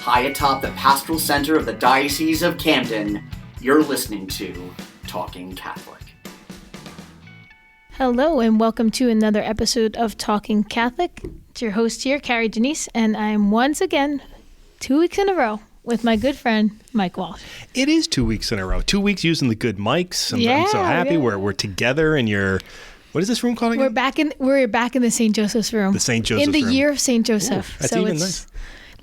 high atop the pastoral center of the Diocese of Camden, you're listening to Talking Catholic. Hello and welcome to another episode of Talking Catholic. It's your host here, Kari, Janisse, and I'm once again, 2 weeks in a row, with my good friend, Mike Walsh. It is 2 weeks in a row. 2 weeks using the good mics. I'm so happy we're together in your... What is this room called again? We're back in the St. Joseph's room. The St. Joseph's room. In the year of St. Joseph. Ooh, that's even nice.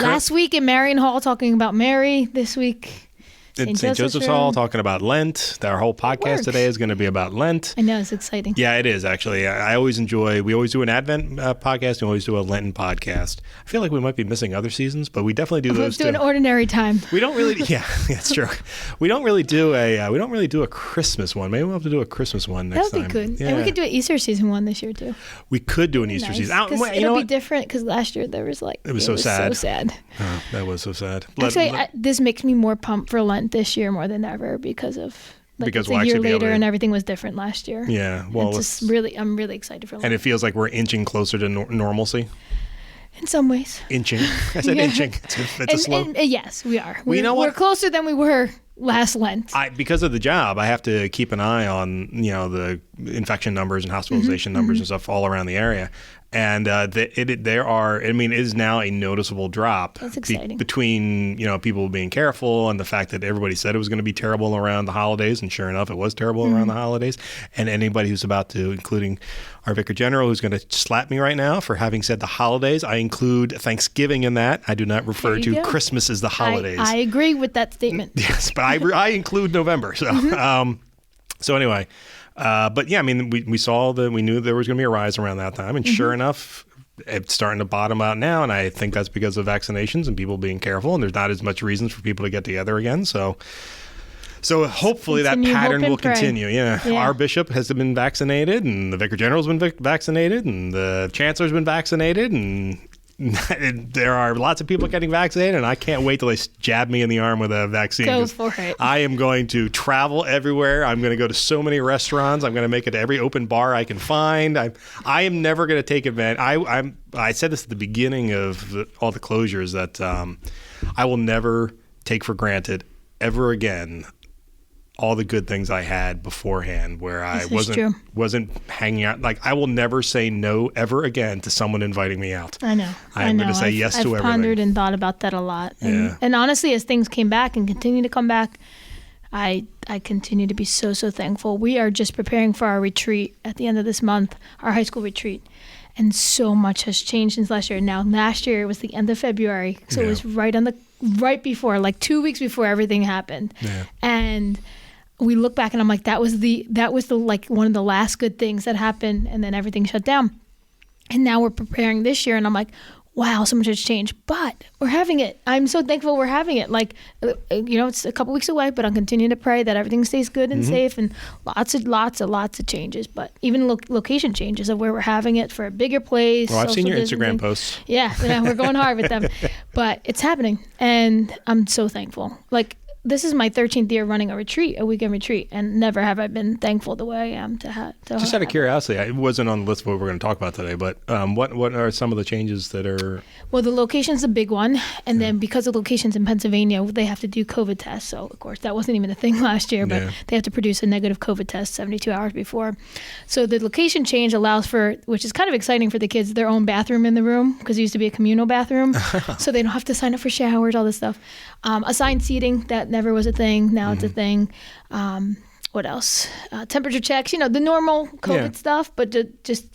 Last week in Marion Hall talking about Mary. This week in St. Joseph's Hall talking about Lent. Our whole podcast today is going to be about Lent. I know, it's exciting. Yeah, it is actually. I always enjoy, we always do an Advent podcast and we always do a Lenten podcast. I feel like we might be missing other seasons, but we definitely do those too. Let's do an ordinary time. We don't really, yeah, that's true. We don't really do a Christmas one. Maybe we'll have to do a Christmas one next time. That would be good. Yeah. And we could do an Easter season one this year too. We could do an Easter season. It'll be different because last year there was it was so sad. So sad. Oh, that was so sad. Actually, this makes me more pumped for Lent this year more than ever because it's a year later and everything was different last year. Yeah, well, I'm really excited for Lent. And it feels like we're inching closer to normalcy. In some ways. Inching. I said inching. It's a slope. Yes, we are. We're closer than we were last Lent. Because of the job, I have to keep an eye on the infection numbers and hospitalization numbers and stuff all around the area. And it is now a noticeable drop between people being careful and the fact that everybody said it was going to be terrible around the holidays, and sure enough, it was terrible around the holidays. And anybody who's about to, including our Vicar General, who's going to slap me right now for having said the holidays, I include Thanksgiving in that. I do not refer to Christmas as the holidays. I agree with that statement. Yes, but I include November. So so anyway. But yeah, I mean, we knew there was going to be a rise around that time, and sure enough, it's starting to bottom out now, and I think that's because of vaccinations and people being careful, and there's not as much reasons for people to get together again. So hopefully that pattern will continue. Yeah. Our bishop has been vaccinated, and the Vicar General's been vaccinated, and the Chancellor's been vaccinated, and there are lots of people getting vaccinated, and I can't wait till they jab me in the arm with a vaccine. Go for it. I am going to travel everywhere. I'm going to go to so many restaurants. I'm going to make it to every open bar I can find. I am never going to take advantage. I said this at the beginning of all the closures that I will never take for granted ever again all the good things I had beforehand, where I wasn't hanging out. Like, I will never say no ever again to someone inviting me out. I know. I'm going to say yes to everything. I've pondered and thought about that a lot. And honestly, as things came back and continue to come back, I continue to be so thankful. We are just preparing for our retreat at the end of this month, our high school retreat. And so much has changed since last year. Now, last year it was the end of February, so it was right before, like 2 weeks before everything happened. Yeah. And we look back and I'm like, that was the like one of the last good things that happened, and then everything shut down. And now we're preparing this year, and I'm like, wow, so much has changed, but we're having it. I'm so thankful we're having it. Like, it's a couple weeks away, but I'm continuing to pray that everything stays good and safe, and lots of changes, but even location changes of where we're having it for a bigger place. Well, I've seen your Instagram posts. Yeah, we're going hard with them, but it's happening, and I'm so thankful. Like, this is my 13th year running a weekend retreat, and never have I been thankful the way I am to have. Just out of curiosity, it wasn't on the list of what we're going to talk about today, but what are some of the changes that are... Well, the location's a big one, and then because the location's in Pennsylvania, they have to do COVID tests. So, of course, that wasn't even a thing last year, but they have to produce a negative COVID test 72 hours before. So the location change allows for, which is kind of exciting for the kids, their own bathroom in the room, because it used to be a communal bathroom, so they don't have to sign up for showers, all this stuff. Assigned seating, that never was a thing. Now it's a thing. What else? Temperature checks, the normal COVID stuff, but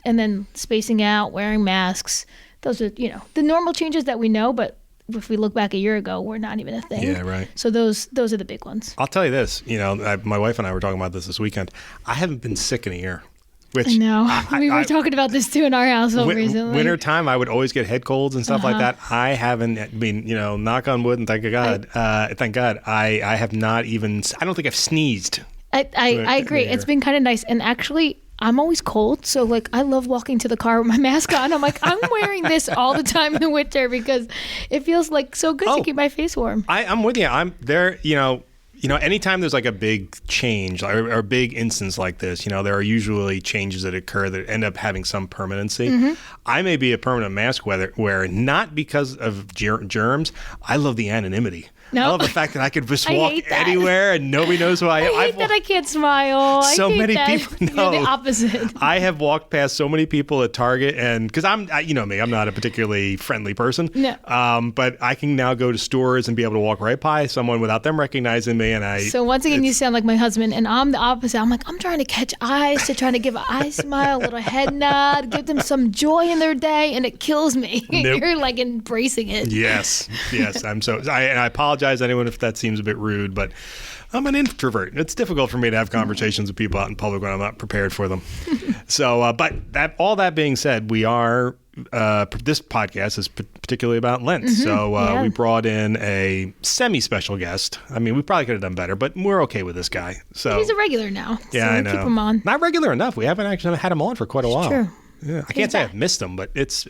and then spacing out, wearing masks. Those are, the normal changes that we know, but if we look back a year ago, were not even a thing. Yeah, right. So those are the big ones. I'll tell you this, my wife and I were talking about this weekend. I haven't been sick in a year. Which I know. We were talking about this too in our household recently. Wintertime, I would always get head colds and stuff like that. I haven't, knock on wood and thank God, I have not even, I don't think I've sneezed. I agree. It's been kind of nice. And actually, I'm always cold. So, I love walking to the car with my mask on. I'm like, I'm wearing this all the time in the winter because it feels like so good to keep my face warm. I'm with you. I'm there, anytime there's like a big change or a big instance like this, there are usually changes that occur that end up having some permanency. I may be a permanent mask wearer, not because of germs. I love the anonymity. No. I love the fact that I could just walk anywhere and nobody knows who I am. I hate that I can't smile. So I hate many that. people. No. You're the opposite. I have walked past so many people at Target, and because you know me, I'm not a particularly friendly person. No. But I can now go to stores and be able to walk right by someone without them recognizing me. And So once again, you sound like my husband, and I'm the opposite. I'm like, I'm trying to catch eyes, trying to give an eye smile, a little head nod, give them some joy in their day, and it kills me. Nope. You're like embracing it. Yes. I apologize to anyone if that seems a bit rude, but I'm an introvert. It's difficult for me to have conversations with people out in public when I'm not prepared for them. So, but all that being said, we are this podcast is particularly about Lent. So we brought in a semi-special guest. I mean, we probably could have done better, but we're okay with this guy. So he's a regular now. Yeah, so I know. Keep him on. Not regular enough. We haven't actually had him on for quite a while. True. Yeah, I can't say I've missed him, but it's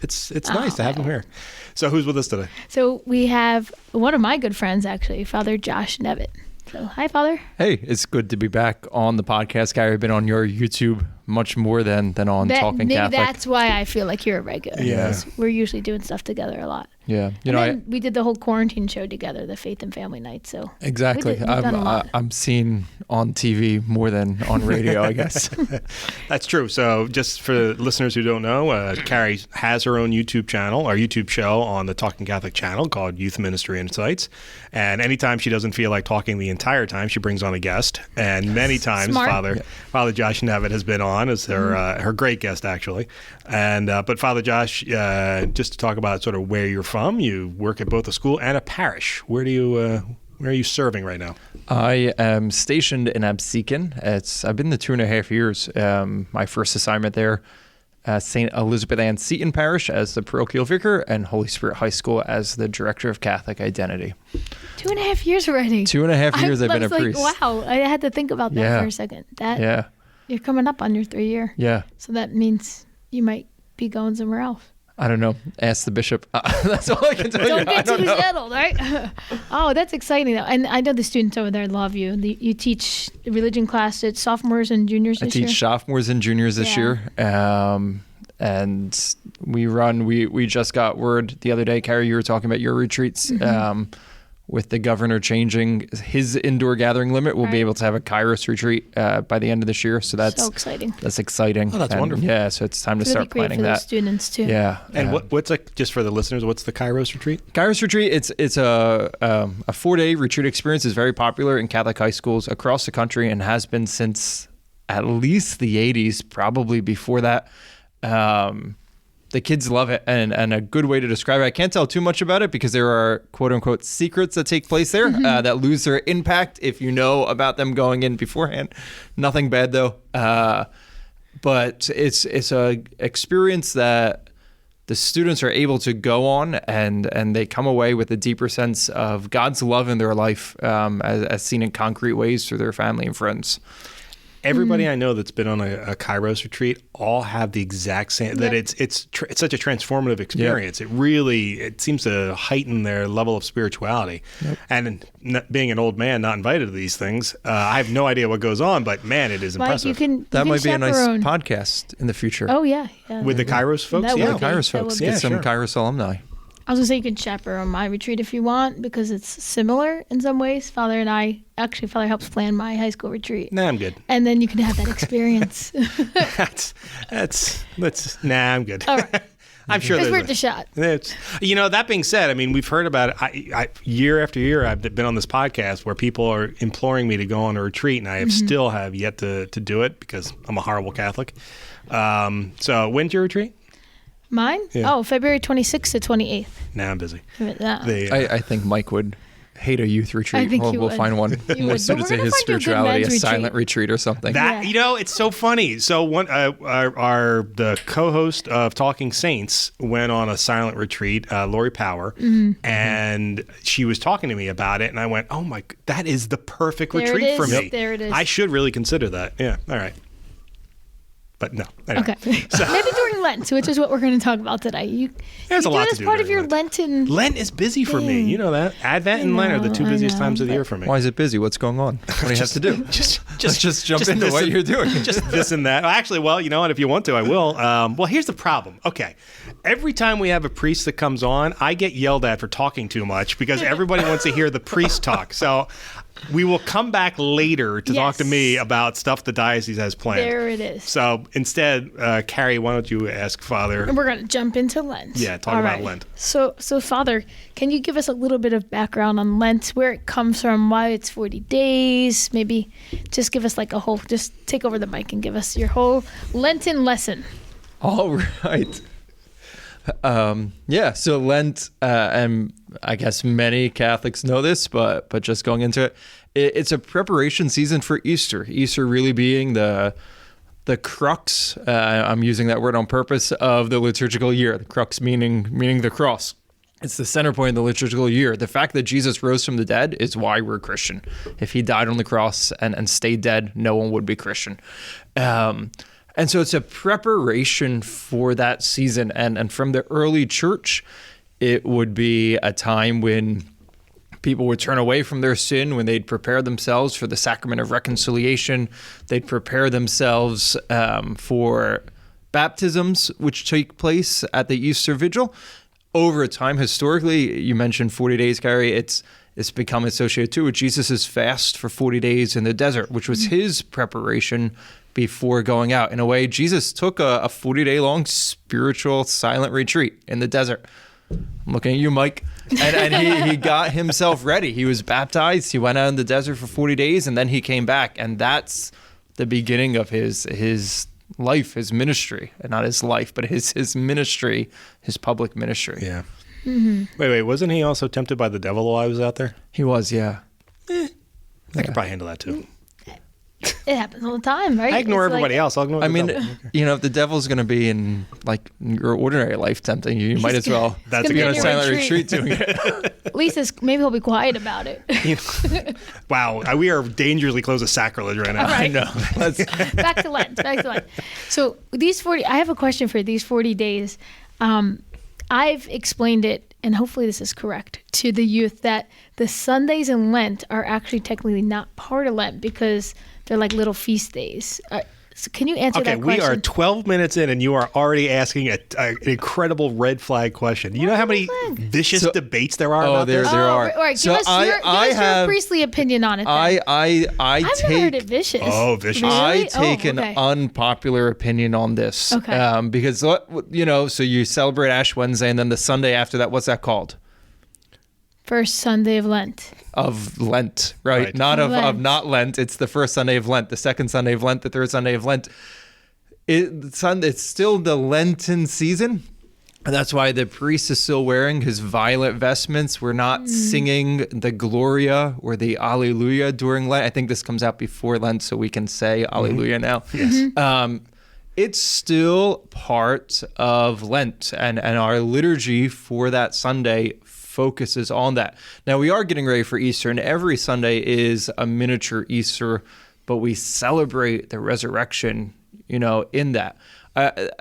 nice to have him here. So who's with us today? So we have one of my good friends, actually, Father Josh Nevitt. So hi, Father. Hey, it's good to be back on the podcast, Kari. I've been on your YouTube much more than on Talking maybe Catholic. That's why I feel like you're a regular. Yeah. Because we're usually doing stuff together a lot. Yeah, We did the whole quarantine show together, the Faith and Family Night. So exactly. we've done a lot. I'm seen on TV more than on radio, I guess. That's true. So just for listeners who don't know, Kari has her own YouTube channel, or YouTube show on the Talking Catholic channel called Youth Ministry Insights. And anytime she doesn't feel like talking the entire time, she brings on a guest. And many times Father Josh Nevitt has been on as her great guest, actually. And but Father Josh, just to talk about sort of where you're from, you work at both a school and a parish. Where are you serving right now? I am stationed in Absecon. I've been there 2.5 years. My first assignment there, St. Elizabeth Ann Seton Parish as the parochial vicar, and Holy Spirit High School as the director of Catholic identity. 2.5 years already. 2.5 years I've been a priest. Wow, I had to think about that for a second. You're coming up on your 3 year. Yeah. So that means you might be going somewhere else. I don't know. Ask the bishop. That's all I can tell you. Don't get too settled, right? Oh, that's exciting, though. And I know the students over there love you. You teach religion class at sophomores and juniors this year? I teach sophomores and juniors this year. And we just got word the other day, Kari, you were talking about your retreats. With the governor changing his indoor gathering limit, we'll be able to have a Kairos retreat by the end of this year. So that's so exciting. That's exciting. Oh, that's wonderful. Yeah, so it's time to start planning that. For the students too. Yeah. And what's just for the listeners, what's the Kairos retreat? Kairos retreat, it's a 4-day retreat experience. Is very popular in Catholic high schools across the country and has been since at least the 80s, probably before that. The kids love it, and a good way to describe it, I can't tell too much about it because there are quote-unquote secrets that take place there that lose their impact if you know about them going in beforehand. Nothing bad, though. But it's a experience that the students are able to go on, and they come away with a deeper sense of God's love in their life as seen in concrete ways through their family and friends. Everybody I know that's been on a Kairos retreat all have the exact same, that it's such a transformative experience. Yep. It seems to heighten their level of spirituality. Yep. And being an old man not invited to these things, I have no idea what goes on, but man, it is impressive. That might be a nice podcast in the future. Oh, yeah. With the Kairos folks? Yeah, the Kairos folks. Get some Kairos alumni. I was going to say you can chaperone my retreat if you want because it's similar in some ways. Father helps plan my high school retreat. Nah, I'm good. And then you can have that experience. I'm good. All right. I'm sure it's worth a shot. That being said, I mean, we've heard about it. Year after year, I've been on this podcast where people are imploring me to go on a retreat, and I still have yet to do it because I'm a horrible Catholic. So when's your retreat? Mine? Yeah. Oh, February 26th to 28th. Now I'm busy. I think Mike would hate a youth retreat. I think we'll find one more suited to his spirituality, a silent retreat or something. It's so funny. So the co-host of Talking Saints went on a silent retreat, Lori Power, and she was talking to me about it, and I went, "Oh my, that is the perfect retreat for me." There it is. I should really consider that. Yeah. All right. But no. Anyway. Okay. So. Maybe during Lent, which is what we're going to talk about today. There's a lot to do. Part of your Lent. Lenten. Lent is busy for me. You know that. Advent and Lent are the two busiest times of the year for me. Why is it busy? What's going on? What do you have to do? Just jump into what you're doing. Just this and that. Actually, well, you know what? If you want to, I will. Well, here's the problem. Okay. Every time we have a priest that comes on, I get yelled at for talking too much because everybody wants to hear the priest talk. So we will come back later to talk to me about stuff the diocese has planned. There it is. So instead, Kari, why don't you ask Father? And we're going to jump into Lent. Yeah, talk about Lent. So Father, can you give us a little bit of background on Lent, where it comes from, why it's 40 days? Maybe just give us just take over the mic and give us your whole Lenten lesson. All right. So Lent, and I guess many Catholics know this, but just going into it, it's a preparation season for Easter. Easter really being the crux, I'm using that word on purpose, of the liturgical year. The crux meaning the cross. It's the center point of the liturgical year. The fact that Jesus rose from the dead is why we're Christian. If he died on the cross and stayed dead, no one would be Christian. And so it's a preparation for that season. And from the early church, it would be a time when people would turn away from their sin, when they'd prepare themselves for the sacrament of reconciliation. They'd prepare themselves for baptisms, which take place at the Easter Vigil. Over time, historically, you mentioned 40 days, Kari, it's become associated too with Jesus' fast for 40 days in the desert, which was his preparation before going out. In a way, Jesus took a 40-day long spiritual silent retreat in the desert. I'm looking at you, Mike. And he got himself ready. He was baptized. He went out in the desert for 40 days, and then he came back. And that's the beginning of his life, his ministry. And not his life, but his ministry, his public ministry. Yeah. Mm-hmm. Wait. Wasn't he also tempted by the devil while I was out there? He was, yeah. I could probably handle that, too. It happens all the time, right? I ignore everybody else. I'll ignore the devil. If the devil's going to be in your ordinary life tempting you, might as well. That's a silent retreat doing it. At least maybe he'll be quiet about it. Wow, we are dangerously close to sacrilege right now. Right. I know. Back to Lent. So I have a question for these 40 days. I've explained it, and hopefully this is correct, to the youth that the Sundays in Lent are actually technically not part of Lent because they're like little feast days. So can you answer that question? Okay, we are 12 minutes in, and you are already asking an incredible red flag question. You know how many vicious debates there are about this? There are. All right, give us your priestly opinion on it then. I've never heard it vicious. Oh, vicious. Really? I take an unpopular opinion on this. Okay. Because, so you celebrate Ash Wednesday, and then the Sunday after that, what's that called? First Sunday of Lent. Of Lent, right? Not of not Lent. It's the first Sunday of Lent, the second Sunday of Lent, the third Sunday of Lent. It's still the Lenten season. And that's why the priest is still wearing his violet vestments. We're not singing the Gloria or the Alleluia during Lent. I think this comes out before Lent, so we can say Alleluia now. Yes. It's still part of Lent, and our liturgy for that Sunday focuses on that. Now, we are getting ready for Easter, and every Sunday is a miniature Easter, but we celebrate the resurrection, in that.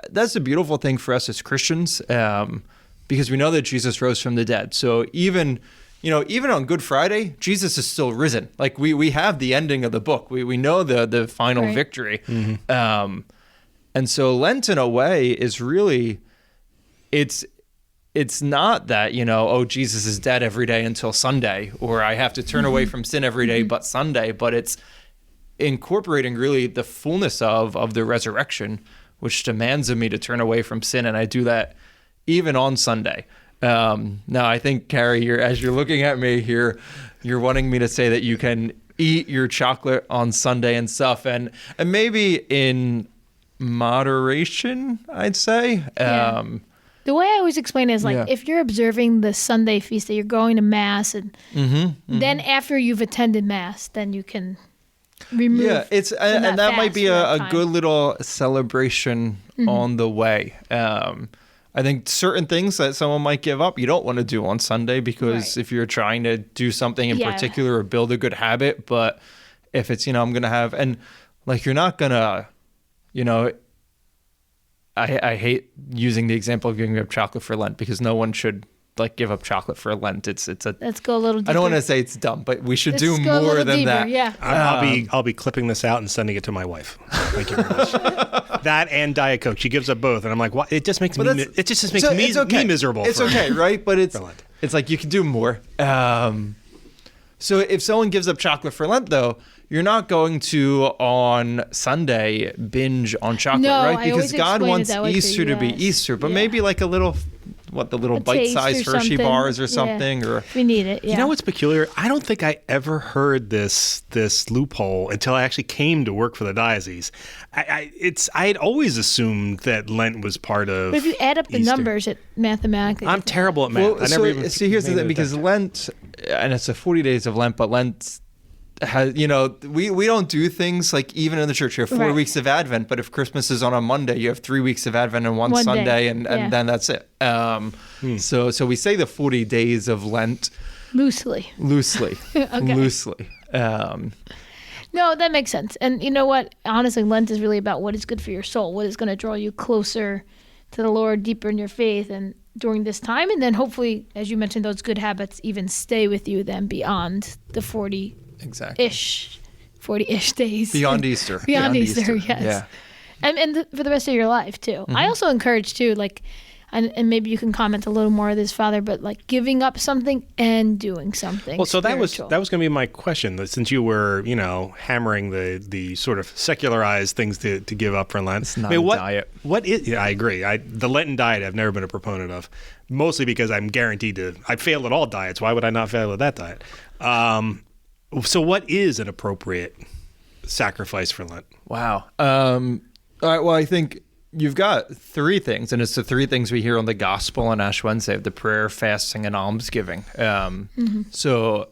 That's a beautiful thing for us as Christians, because we know that Jesus rose from the dead. So even on Good Friday, Jesus is still risen. Like we have the ending of the book. We know the final victory. Mm-hmm. And so Lent, in a way, is really, it's not that, Jesus is dead every day until Sunday, or I have to turn away from sin every day but Sunday, but it's incorporating really the fullness of the resurrection, which demands of me to turn away from sin, and I do that even on Sunday. Now, I think, Kari, as you're looking at me here, you're wanting me to say that you can eat your chocolate on Sunday and stuff, and maybe in moderation, I'd say. Yeah. The way I always explain it is if you're observing the Sunday feast day, you're going to Mass, and then after you've attended Mass, then you can remove. Yeah, and that might be a good little celebration on the way. I think certain things that someone might give up, you don't want to do on Sunday, because if you're trying to do something in particular or build a good habit, but if it's, I'm going to have, and you're not going to, I hate using the example of giving up chocolate for Lent because no one should like give up chocolate for Lent. Let's go a little deeper. I don't want to say it's dumb, but we should Let's do go a more little than deeper, that. Yeah. I'll be clipping this out and sending it to my wife. Thank you very much. That and Diet Coke. She gives up both, and I'm like, what? It just makes me. It just makes me miserable. It's okay, right? But it's like you can do more. So if someone gives up chocolate for Lent, though, you're not going to on Sunday binge on chocolate, right? Because God wants Easter to be Easter, but maybe like a little. The little bite-sized Hershey bars or something, or if we need it. Yeah. You know what's peculiar? I don't think I ever heard this loophole until I actually came to work for the diocese. I had always assumed that Lent was part of. But if you add up the Easter. numbers, it mathematically. I'm terrible at math. Well, here's the thing, because Lent, and it's 40 days of Lent, but Lent has, we don't do things like even in the church. You have 4 weeks of Advent, but if Christmas is on a Monday, you have 3 weeks of Advent and one Sunday, and then that's it. So we say the 40 days of Lent loosely. No, that makes sense. And you know what? Honestly, Lent is really about what is good for your soul, what is going to draw you closer to the Lord, deeper in your faith, and during this time, and then hopefully, as you mentioned, those good habits even stay with you then beyond the 40-ish days. Beyond Easter. Beyond Easter, yes. Yeah. And for the rest of your life, too. Mm-hmm. I also encourage, too, like, and maybe you can comment a little more of this, Father, but like giving up something and doing something. Well, so spiritual. that was going to be my question. Since you were, hammering the sort of secularized things to give up for Lent. It's not a diet. What is? Yeah, I agree. The Lenten diet I've never been a proponent of, mostly because I'm guaranteed to. I failed at all diets. Why would I not fail at that diet? So what is an appropriate sacrifice for Lent? Wow. All right. Well, I think. You've got three things, and it's the three things we hear on the gospel on Ash Wednesday of the prayer, fasting, and almsgiving. So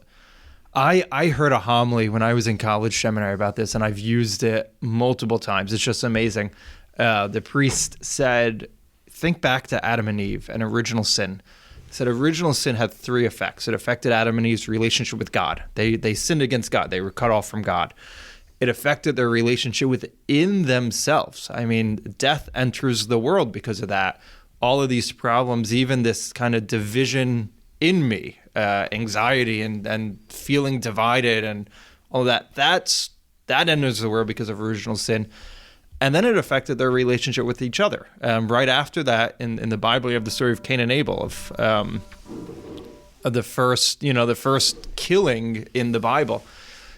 I heard a homily when I was in college seminary about this, and I've used it multiple times. It's just amazing. The priest said, think back to Adam and Eve and original sin. He said original sin had three effects. It affected Adam and Eve's relationship with God. They sinned against God. They were cut off from God. It affected their relationship within themselves. I mean, death enters the world because of that. All of these problems, even this kind of division in me, anxiety and feeling divided and all that, that enters the world because of original sin. And then it affected their relationship with each other. Right after that, in the Bible, you have the story of Cain and Abel, of the first killing in the Bible.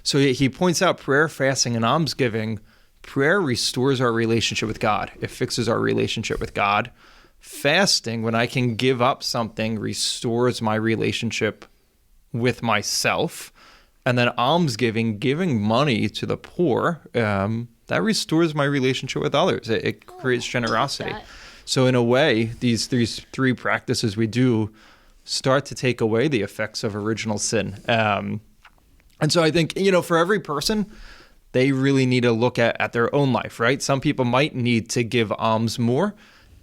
So he points out prayer, fasting, and almsgiving. Prayer restores our relationship with God. It fixes our relationship with God. Fasting, when I can give up something, restores my relationship with myself. And then almsgiving, giving money to the poor, that restores my relationship with others. It creates generosity. So in a way, these three practices we do start to take away the effects of original sin. And so I think, for every person, they really need to look at their own life, right? Some people might need to give alms more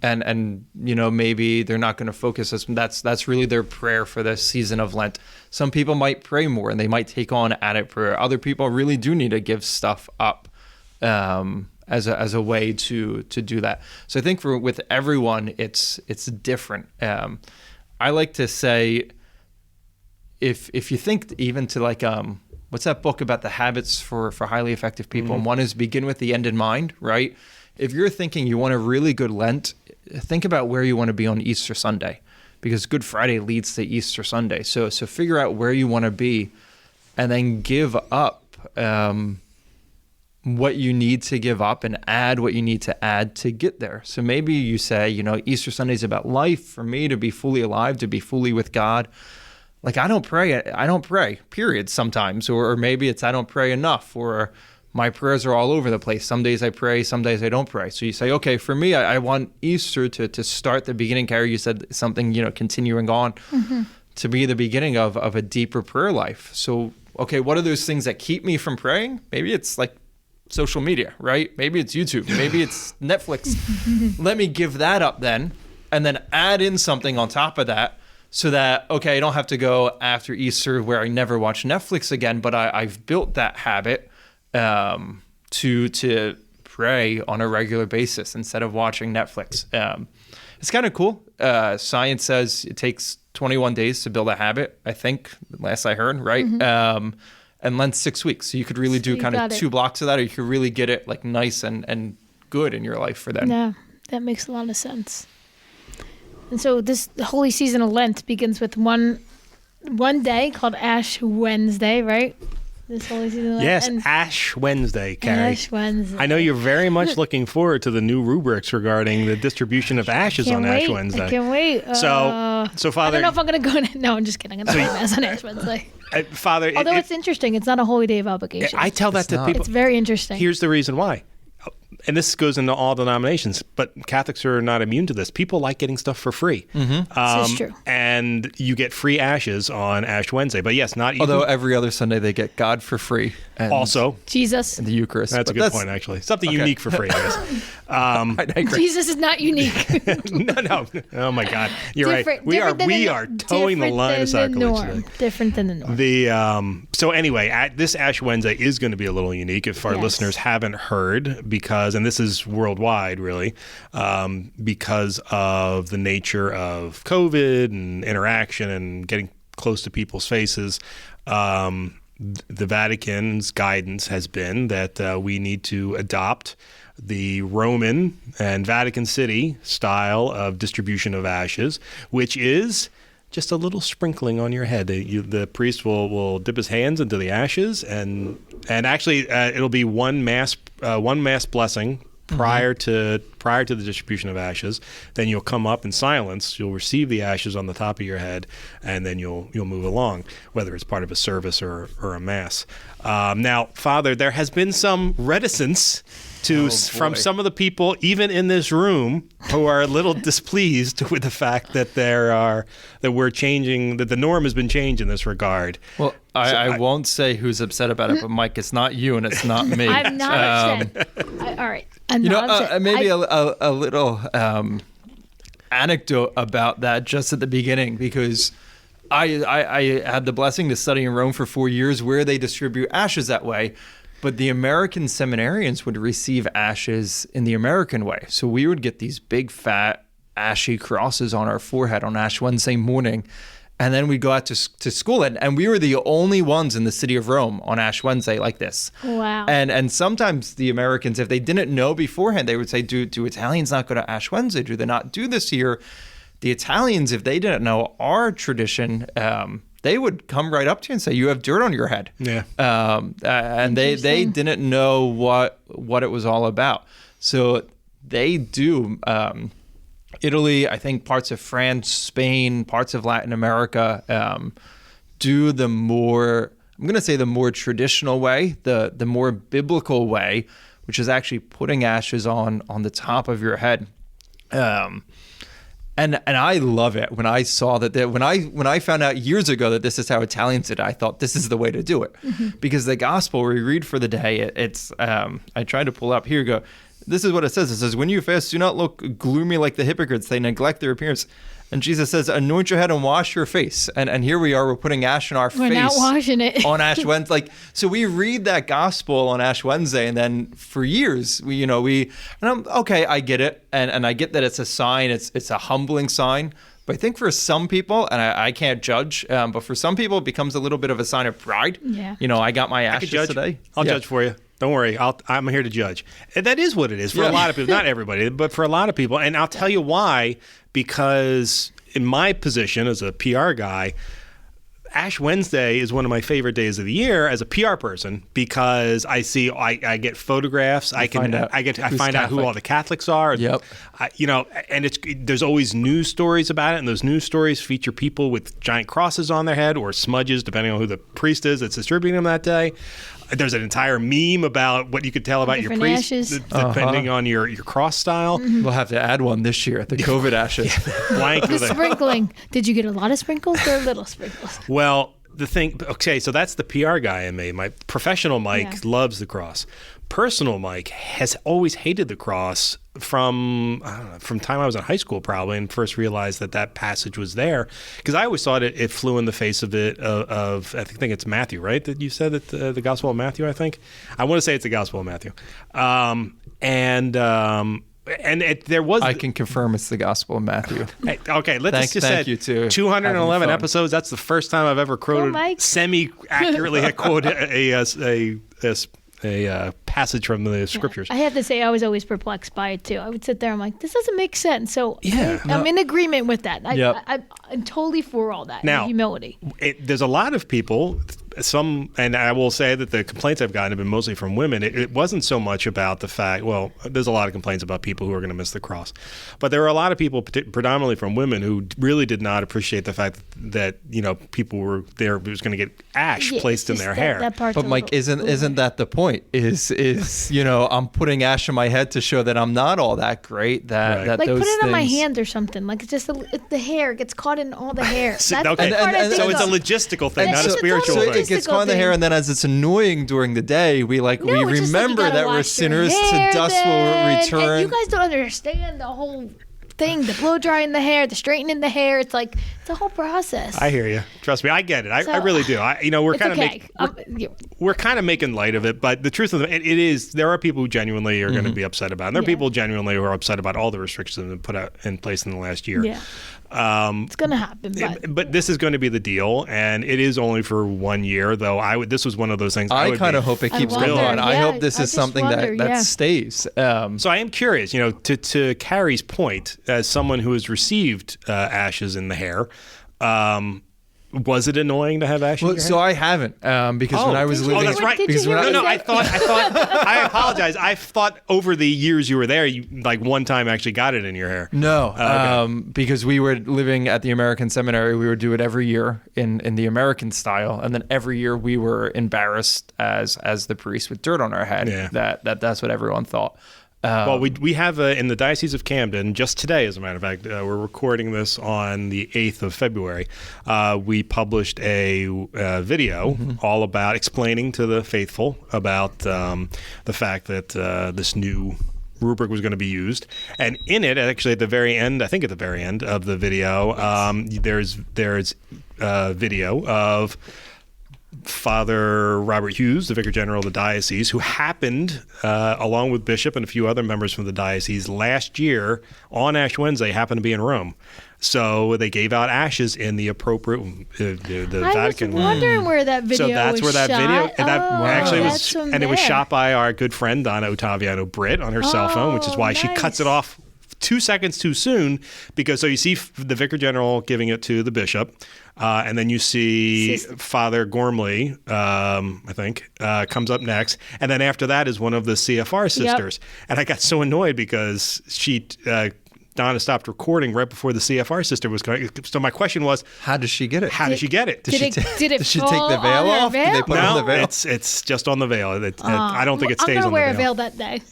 and maybe they're not going to focus. That's really their prayer for this season of Lent. Some people might pray more and they might take on added prayer. Other people really do need to give stuff up as a way to do that. So I think with everyone, it's different. I like to say, if you think even to like what's that book about the habits for highly effective people? Mm-hmm. And one is begin with the end in mind, right? If you're thinking you want a really good Lent, think about where you want to be on Easter Sunday, because Good Friday leads to Easter Sunday. So figure out where you want to be, and then give up what you need to give up and add what you need to add to get there. So maybe you say, Easter Sunday is about life, for me to be fully alive, to be fully with God. Like I don't pray, period, sometimes. Or maybe it's I don't pray enough, or my prayers are all over the place. Some days I pray, some days I don't pray. So you say, okay, for me, I want Easter to start the beginning. Kari, you said something, continuing on, to be the beginning of a deeper prayer life. So, okay, what are those things that keep me from praying? Maybe it's like social media, right? Maybe it's YouTube. Maybe it's Netflix. Let me give that up then, and then add in something on top of that. So that, okay, I don't have to go after Easter where I never watch Netflix again, but I've built that habit to pray on a regular basis instead of watching Netflix. It's kind of cool. Science says it takes 21 days to build a habit, I think, last I heard, right? And Lent's 6 weeks. So you could really do kind of 2 blocks of that, or you could really get it like nice and good in your life for them. Yeah, that makes a lot of sense. And so this holy season of Lent begins with one day called Ash Wednesday, right? This holy season of Lent. Yes, Ash Wednesday, Kari. Ash Wednesday. I know you're very much looking forward to the new rubrics regarding the distribution of ashes on Ash Wednesday. I can't wait. So Father... I don't know if I'm going to go... No, I'm just kidding. I'm going to Mass on Ash Wednesday. Father... Although it's interesting. It's not a holy day of obligation. I tell that to people. It's very interesting. Here's the reason why. And this goes into all denominations, but Catholics are not immune to this. People like getting stuff for free. This is true. And you get free ashes on Ash Wednesday. But yes, not even... Although every other Sunday they get God for free. And also. Jesus. And the Eucharist. That's a good point, actually. Something unique for free, I guess. Jesus is not unique. No. Oh, my God. You're right. We are towing the line of sacrilege today. Different than the norm. So anyway, this Ash Wednesday is going to be a little unique if our listeners haven't heard, because, and this is worldwide really, because of the nature of COVID and interaction and getting close to people's faces. The Vatican's guidance has been that we need to adopt the Roman and Vatican City style of distribution of ashes, which is just a little sprinkling on your head. The priest will dip his hands into the ashes, and actually it'll be one mass blessing prior to the distribution of ashes. Then you'll come up in silence. You'll receive the ashes on the top of your head, and then you'll move along, whether it's part of a service or a mass. Now, Father, there has been some reticence from some of the people, even in this room, who are a little displeased with the fact that we're changing, that the norm has been changed in this regard. Well, I won't say who's upset about it, but Mike, it's not you and it's not me. I'm not upset. All right. I'm not upset. Maybe a little anecdote about that just at the beginning, because I had the blessing to study in Rome for 4 years where they distribute ashes that way. But the American seminarians would receive ashes in the American way. So we would get these big, fat, ashy crosses on our forehead on Ash Wednesday morning. And then we'd go out to school. And we were the only ones in the city of Rome on Ash Wednesday like this. Wow. And sometimes the Americans, if they didn't know beforehand, they would say, do Italians not go to Ash Wednesday? Do they not do this here? The Italians, if they didn't know our tradition, they would come right up to you and say, you have dirt on your head. Yeah. And they didn't know what it was all about. So they do, Italy, I think parts of France, Spain, parts of Latin America, do the more, I'm going to say the more traditional way, the more biblical way, which is actually putting ashes on the top of your head. And I love it. When I saw that, when I found out years ago that this is how Italians did it, I thought this is the way to do it. Because the gospel we read for the day, it's I tried to pull up, here you go. This is what it says. It says, when you fast, do not look gloomy like the hypocrites. They neglect their appearance. And Jesus says, anoint your head and wash your face. And here we are, we're putting ash in our face. We're not washing it. On Ash Wednesday. So we read that gospel on Ash Wednesday, and then for years, okay, I get it. And I get that it's a sign, it's a humbling sign. But I think for some people, and I can't judge, but for some people, it becomes a little bit of a sign of pride. Yeah. I got my ashes today. I'll judge for you. Don't worry. I'm here to judge. And that is what it is for a lot of people. Not everybody, but for a lot of people. And I'll tell you why. Because in my position as a PR guy, Ash Wednesday is one of my favorite days of the year as a PR person, because I get photographs. I find out who all the Catholics are. Yep. And there's always news stories about it, and those news stories feature people with giant crosses on their head or smudges, depending on who the priest is that's distributing them that day. There's an entire meme about what you could tell about your priest, depending on your cross style. Mm-hmm. We'll have to add one this year, the COVID ashes. Blank the sprinkling. Did you get a lot of sprinkles or little sprinkles? Well, the thing, okay, so that's the PR guy in me. My professional Mike loves the cross. Personal Mike has always hated the cross from time I was in high school probably, and first realized that passage was there, because I always thought it flew in the face of I think it's Matthew, right? That you said that the Gospel of Matthew, I think. I want to say it's the Gospel of Matthew. There was. I can confirm it's the Gospel of Matthew. Okay, let's just say 211 episodes. That's the first time I've ever quoted semi-accurately quoted a passage from the scriptures. I have to say, I was always perplexed by it too. I would sit there, I'm like, this doesn't make sense. So I'm in agreement with that. I'm totally for all that. Now, humility. There's a lot of people. And I will say that the complaints I've gotten have been mostly from women. It wasn't so much about the fact, well, there's a lot of complaints about people who are going to miss the cross. But there were a lot of people, predominantly from women, who really did not appreciate the fact that, people were there, was going to get ash placed in their hair. But Mike, isn't that the point? Is I'm putting ash on my head to show that I'm not all that great. That like those put it things... on my hand or something. Like it's just the hair gets caught in all the hair. So it's a logistical thing, not a spiritual thing. It gets caught in the hair, and then as it's annoying during the day, we remember that we're sinners. To dust will return. And you guys don't understand the whole thing, the blow drying the hair, the straightening the hair. It's like it's a whole process. I hear you. Trust me, I get it. I really do. We're kind of making light of it, but the truth of it is there are people who genuinely are going to be upset about it. And there are people genuinely who are upset about all the restrictions that have been put in place in the last year. Yeah. It's going to happen, but this is going to be the deal, and it is only for 1 year. Though this was one of those things. I kind of hope it keeps going on. I hope this is something that stays. So I am curious. To Kari's point, as someone who has received ashes in the hair. Was it annoying to have ashes? Well, so I haven't because when I was living. Oh, that's right. I thought. I apologize. I thought over the years you were there, you one time actually got it in your hair. No, because we were living at the American seminary. We would do it every year in the American style, and then every year we were embarrassed as the priest with dirt on our head. Yeah. That's what everyone thought. Well, we have in the Diocese of Camden, just today, as a matter of fact, we're recording this on the 8th of February. We published a video all about explaining to the faithful about the fact that this new rubric was going to be used. And in it, actually at the very end of the video, there's a video of Father Robert Hughes, the Vicar General of the Diocese, who happened, along with Bishop and a few other members from the diocese, last year on Ash Wednesday, happened to be in Rome. So they gave out ashes in the appropriate the Vatican. I was wondering where that video was. So that's where that shot. video and that actually was, that's from and there. it was shot by our good friend Donna Ottaviano Britt on her cell phone, which is why she cuts it off 2 seconds too soon, because so you see the Vicar General giving it to the bishop, and then you see Father Gormley, I think, comes up next, and then after that is one of the CFR sisters. Yep. And I got so annoyed because Donna stopped recording right before the CFR sister was going. So my question was, how does she get it? Did she get it? Did it Does she take the veil off? Veil? Did they put on the veil? It's just on the veil. I don't think it stays on the veil. I'm going to wear a veil that day.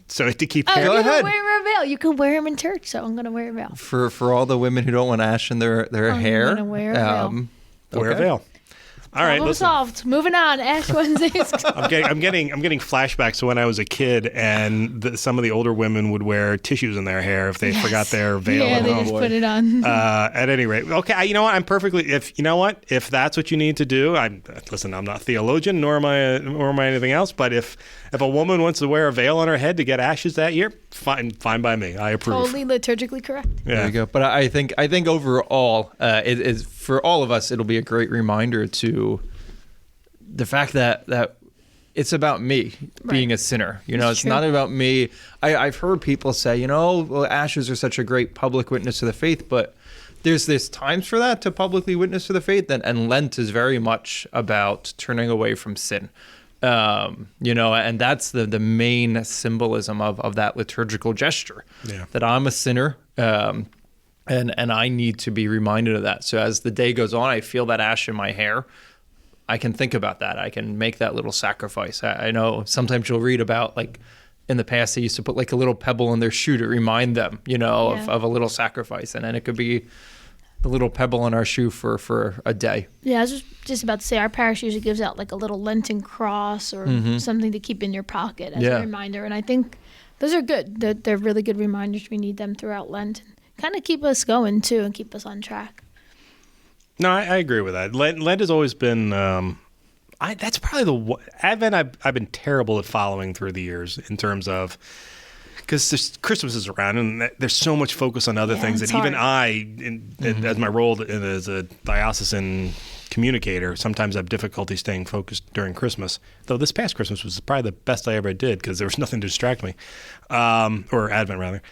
So to keep hair. Go ahead. Wear a veil. You can wear them in church, so I'm going to wear a veil. For all the women who don't want ash in their hair, I'm going to wear a veil. Wear a veil. All right, problem solved. Moving on. Ash Wednesdays. I'm getting flashbacks to when I was a kid, and some of the older women would wear tissues in their hair if they forgot their veil. Yeah, they just put it on. At any rate, okay. You know what? I'm perfectly. If that's what you need to do, I'm not a theologian, nor am I anything else. But if a woman wants to wear a veil on her head to get ashes that year, fine by me. I approve. Totally liturgically correct. Yeah. There you go. But I think overall, it is for all of us. It'll be a great reminder to the fact that it's about me being a sinner. It's not about me. I've heard people say, well, ashes are such a great public witness to the faith, but there's times for that to publicly witness to the faith, and Lent is very much about turning away from sin. And that's the main symbolism of that liturgical gesture, that I'm a sinner, and I need to be reminded of that. So as the day goes on, I feel that ash in my hair. I can think about that. I can make that little sacrifice. I know sometimes you'll read about, in the past, they used to put a little pebble in their shoe to remind them, of a little sacrifice. And then it could be the little pebble in our shoe for a day. Yeah, I was just about to say, our parish usually gives out like a little Lenten cross or something to keep in your pocket as a reminder. And I think those are good. They're really good reminders. We need them throughout Lent. Kind of keep us going too and keep us on track. No, I agree with that. Lent has always been, that's probably Advent I've been terrible at following through the years in terms of, because Christmas is around and there's so much focus on other things that even as my role as a diocesan communicator, sometimes I have difficulty staying focused during Christmas. Though this past Christmas was probably the best I ever did because there was nothing to distract me, or Advent rather.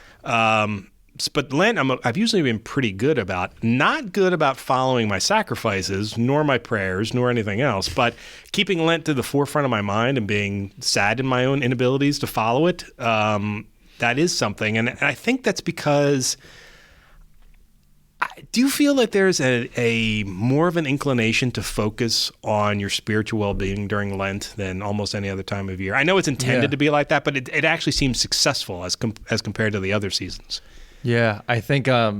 But Lent, I've usually been pretty good about, not good about following my sacrifices, nor my prayers, nor anything else, but keeping Lent to the forefront of my mind and being sad in my own inabilities to follow it. That is something. And I think that's because, do you feel like there's a more of an inclination to focus on your spiritual well-being during Lent than almost any other time of year? I know it's intended to be like that, but it actually seems successful as compared to the other seasons. Yeah, I think I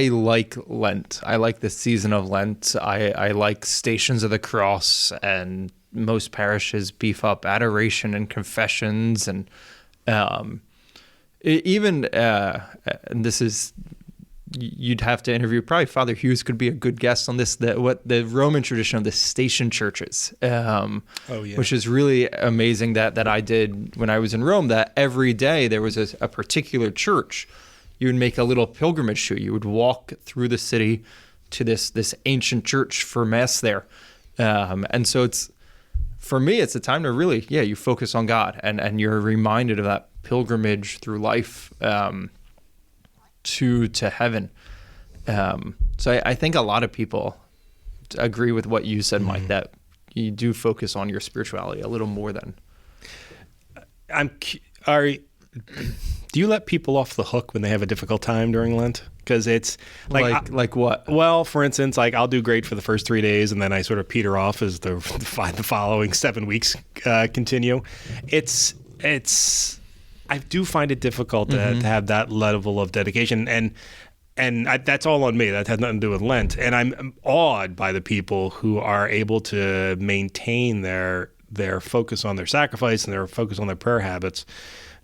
like Lent. I like the season of Lent. I like Stations of the Cross, and most parishes beef up adoration and confessions, and even and this is, you'd have to interview, probably Father Hughes could be a good guest on this, what the Roman tradition of the station churches, which is really amazing that I did when I was in Rome, that every day there was a particular church. You would make a little pilgrimage to. You would walk through the city to this ancient church for Mass there. And so for me, it's a time to really, you focus on God and you're reminded of that pilgrimage through life, to heaven. So I think a lot of people agree with what you said, Mike, that you do focus on your spirituality a little more than. Do you let people off the hook when they have a difficult time during Lent? Because it's like what? Well, for instance, like I'll do great for the first 3 days, and then I sort of peter off as the following 7 weeks continue. I do find it difficult to have that level of dedication, and that's all on me. That has nothing to do with Lent. And I'm awed by the people who are able to maintain their focus on their sacrifice and their focus on their prayer habits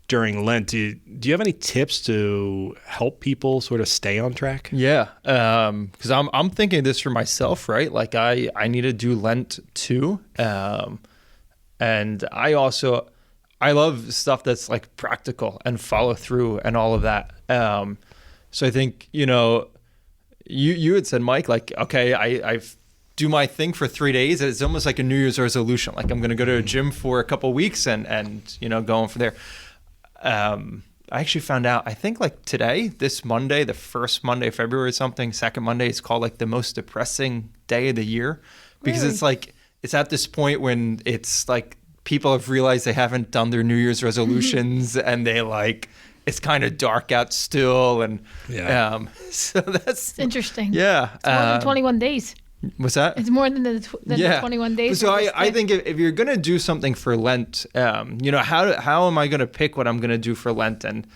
during Lent. Do you have any tips to help people sort of stay on track? Yeah, because I'm thinking this for myself, right? Like I need to do Lent too, and I love stuff that's like practical and follow through and all of that. So I think, you had said, Mike, like, okay, I do my thing for 3 days. It's almost like a New Year's resolution. Like I'm going to go to a gym for a couple of weeks and going from there. I actually found out, I think like today, this Monday, the first Monday of February or something, second Monday, it's called like the most depressing day of the year because It's like, it's at this point when it's like, people have realized they haven't done their New Year's resolutions and they it's kind of dark out still. And so that's interesting. Yeah. It's more than 21 days. What's that? It's more than the 21 days. So I think if you're going to do something for Lent, how am I going to pick what I'm going to do for Lent? And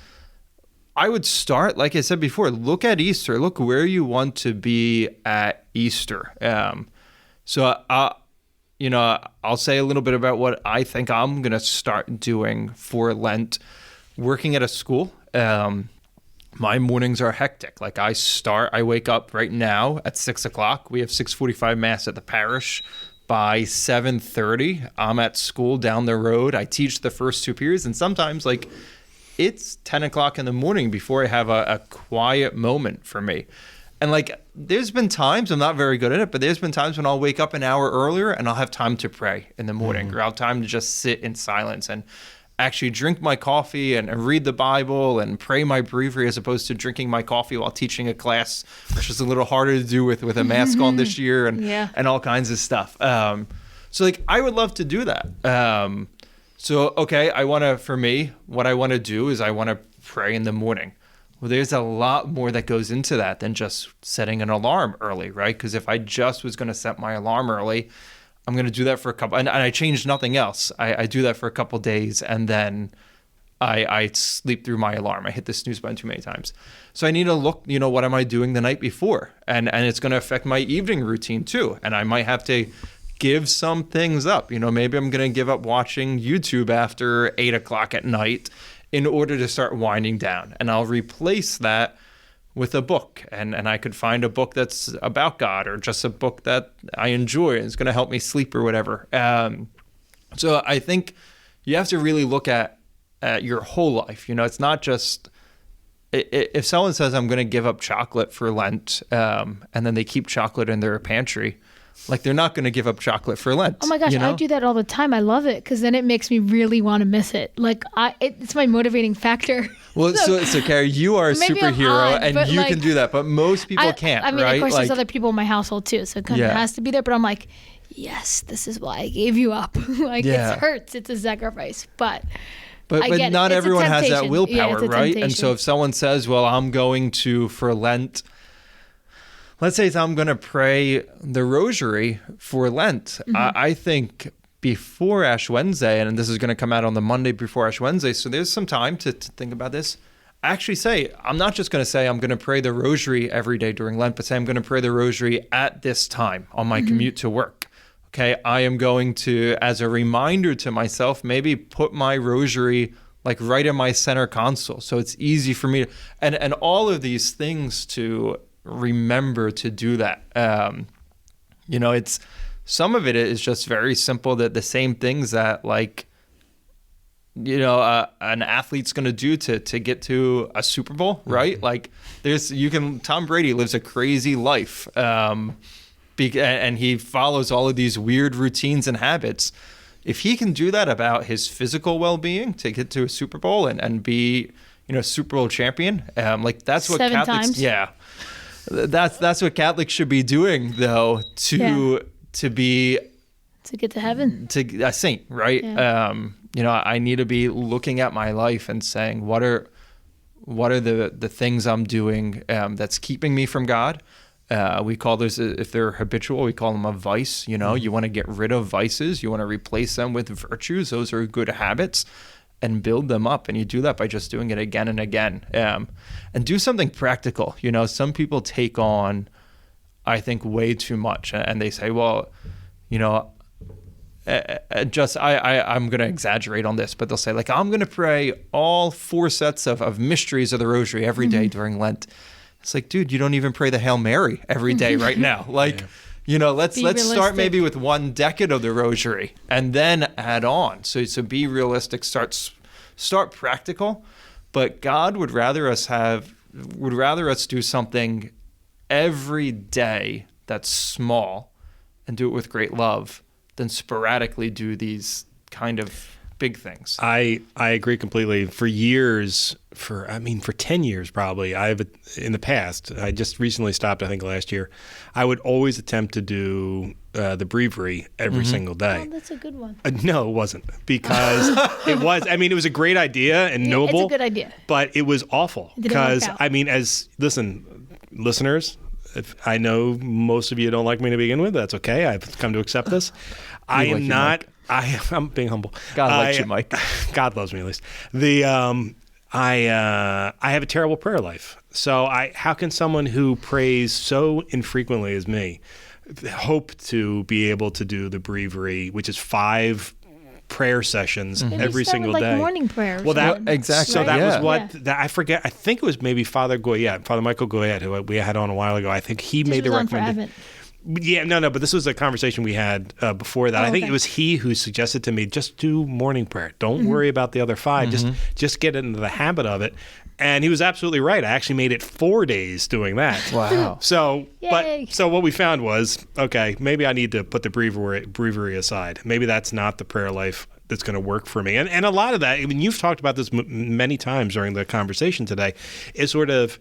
I would start, like I said before, look at Easter. Look where you want to be at Easter. I'll say a little bit about what I think I'm going to start doing for Lent. Working at a school, my mornings are hectic. Like I wake up right now at 6 o'clock. We have 6:45 Mass at the Parish. By 7:30, I'm at school down the road. I teach the first 2 periods, and sometimes it's 10 o'clock in the morning before I have a quiet moment for me. And there's been times, I'm not very good at it, but there's been times when I'll wake up an hour earlier and I'll have time to pray in the morning, or I'll have time to just sit in silence and actually drink my coffee and read the Bible and pray my breviary, as opposed to drinking my coffee while teaching a class, which is a little harder to do with a mask on this year and all kinds of stuff. So I would love to do that. For me, what I want to do is I want to pray in the morning. Well, there's a lot more that goes into that than just setting an alarm early, right? Because if I just was going to set my alarm early, I'm going to do that for a couple, and I changed nothing else. I do that for a couple days, and then I sleep through my alarm. I hit the snooze button too many times. So I need to look, what am I doing the night before? And it's going to affect my evening routine too. And I might have to give some things up. Maybe I'm going to give up watching YouTube after 8 o'clock at night in order to start winding down. And I'll replace that with a book. And I could find a book that's about God, or just a book that I enjoy and it's going to help me sleep or whatever. So I think you have to really look at your whole life. It's not just, if someone says, I'm going to give up chocolate for Lent, and then they keep chocolate in their pantry, like, they're not going to give up chocolate for Lent. Oh my gosh, I do that all the time. I love it because then it makes me really want to miss it. Like, it's my motivating factor. Well, so Kari, you are a superhero and you can do that, but most people can't, I mean, right? Of course, there's other people in my household too, so it kind of has to be there. But I'm like, yes, this is why I gave you up. It hurts. It's a sacrifice, but not everyone has that willpower, right? Temptation. And so if someone says, well, I'm going to, for Lent, let's say I'm going to pray the rosary for Lent. I think before Ash Wednesday, and this is going to come out on the Monday before Ash Wednesday, so there's some time to think about this. I actually say, I'm not just going to say I'm going to pray the rosary every day during Lent, but say I'm going to pray the rosary at this time on my commute to work. Okay, I am going to, as a reminder to myself, maybe put my rosary like right in my center console, so it's easy for me to, and all of these things to remember to do that. It's, some of it is just very simple, that the same things that an athlete's going to do to get to a Super Bowl, right? Like Tom Brady lives a crazy life. And he follows all of these weird routines and habits. If he can do that about his physical well-being to get to a Super Bowl and be, Super Bowl champion, that's what 7 Catholics, times. yeah, that's what Catholics should be doing, though, to get to heaven, to a saint, right? Yeah. I need to be looking at my life and saying, what are the things I'm doing that's keeping me from God? We call those, if they're habitual, we call them a vice. You want to get rid of vices. You want to replace them with virtues. Those are good habits, and build them up. And you do that by just doing it again and again. And do something practical. Some people take on, I think, way too much. And they say, well, I'm going to exaggerate on this, but they'll say, I'm going to pray all 4 sets of mysteries of the rosary every day during Lent. It's like, dude, you don't even pray the Hail Mary every day right now. Let's start maybe with 1 decade of the rosary and then add on. So be realistic, start practical, but God would rather us do something every day that's small and do it with great love than sporadically do these kind of big things. I agree completely. For years, for 10 years probably, in the past, I just recently stopped, I think last year, I would always attempt to do the breviary every single day. Oh, that's a good one. No, it wasn't, because it was a great idea and noble. It's a good idea. But it was awful, because, listeners, if I know most of you don't like me to begin with, that's okay. I've come to accept this. I'm being humble. God likes you, Mike. God loves me, at least. I have a terrible prayer life. So how can someone who prays so infrequently as me hope to be able to do the breviary, which is 5 prayer sessions every single day? Morning prayers. Well, exactly. So that was what I forget. I think it was maybe Father Michael Goyette, who we had on a while ago. I think he made the recommendation. Yeah, no, but this was a conversation we had before that. I think it was he who suggested to me, just do morning prayer. Don't worry about the other 5. Just get into the habit of it. And he was absolutely right. I actually made it 4 days doing that. Wow. So what we found was, okay, maybe I need to put the breviary aside. Maybe that's not the prayer life that's going to work for me. And a lot of that, you've talked about this many times during the conversation today, is sort of,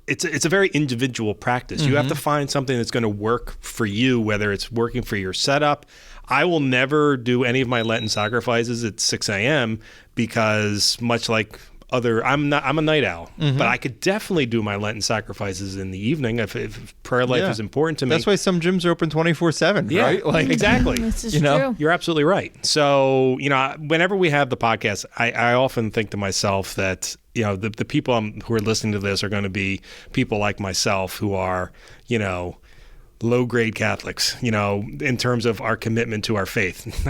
it's a very individual practice. You have to find something that's going to work for you, whether it's working for your setup. I will never do any of my Lenten sacrifices at 6 a.m. because, much like I'm a night owl, but I could definitely do my Lenten sacrifices in the evening if prayer life is important to me. That's why some gyms are open 24/7, right? Like exactly. This is true. You're absolutely right. So, whenever we have the podcast, I often think to myself that, the people who are listening to this are going to be people like myself who are, low-grade Catholics, in terms of our commitment to our faith.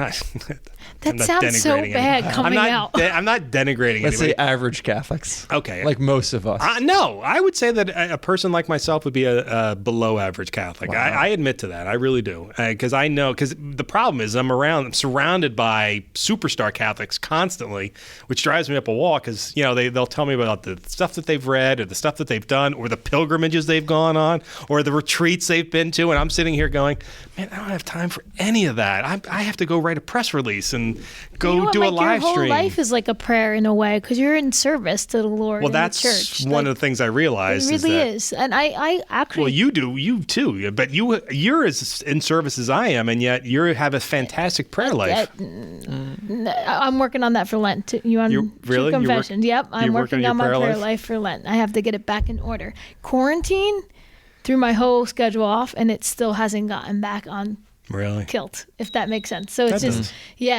That sounds so bad coming out. I'm not denigrating Let's anybody. say average Catholics. Okay. Like most of us. No, I would say that a person like myself would be a below average Catholic. Wow. I admit to that. I really do. Because the problem is I'm surrounded by superstar Catholics constantly, which drives me up a wall because, they'll tell me about the stuff that they've read or the stuff that they've done or the pilgrimages they've gone on or the retreats they've been to. And I'm sitting here going, man, I don't have time for any of that. I have to go write a press release and go do a live stream. Your whole life is like a prayer in a way because you're in service to the Lord. Well, in that's the church. one of the things I realized. It really is. And I actually. Well, you do, you too. But you're as in service as I am, and yet you have a fantastic prayer life. I'm working on that for Lent. You on really? True confession? Yep, I'm working on my prayer life? life for Lent. I have to get it back in order. Quarantine threw my whole schedule off, and it still hasn't gotten back on. Really? Kilt, if that makes sense. So it's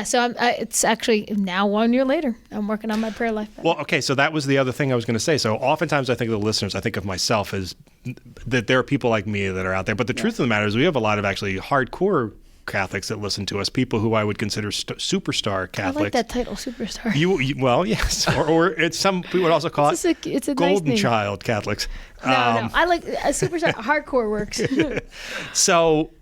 so it's actually now 1 year later. I'm working on my prayer life. Well, okay, so that was the other thing I was going to say. So oftentimes I think of the listeners, I think of myself as that there are people like me that are out there. But the truth of the matter is we have a lot of actually hardcore Catholics that listen to us, people who I would consider superstar Catholics. I like that title, superstar. Well, yes. Or it's some people would also call it's a golden nice child Catholics. No, I like a superstar. Hardcore works.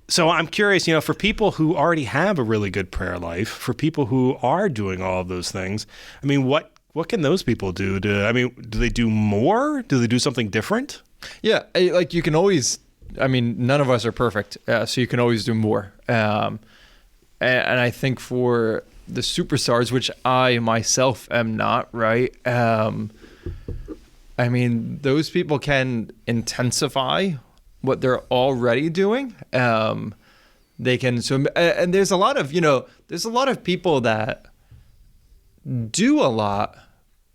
So I'm curious, for people who already have a really good prayer life, for people who are doing all of those things, I mean, what can those people do? Do they do more? Do they do something different? Yeah, like you can always, none of us are perfect, so you can always do more. And I think for the superstars, which I myself am not, right? Those people can intensify what they're already doing. They can, and there's a lot of people that do a lot,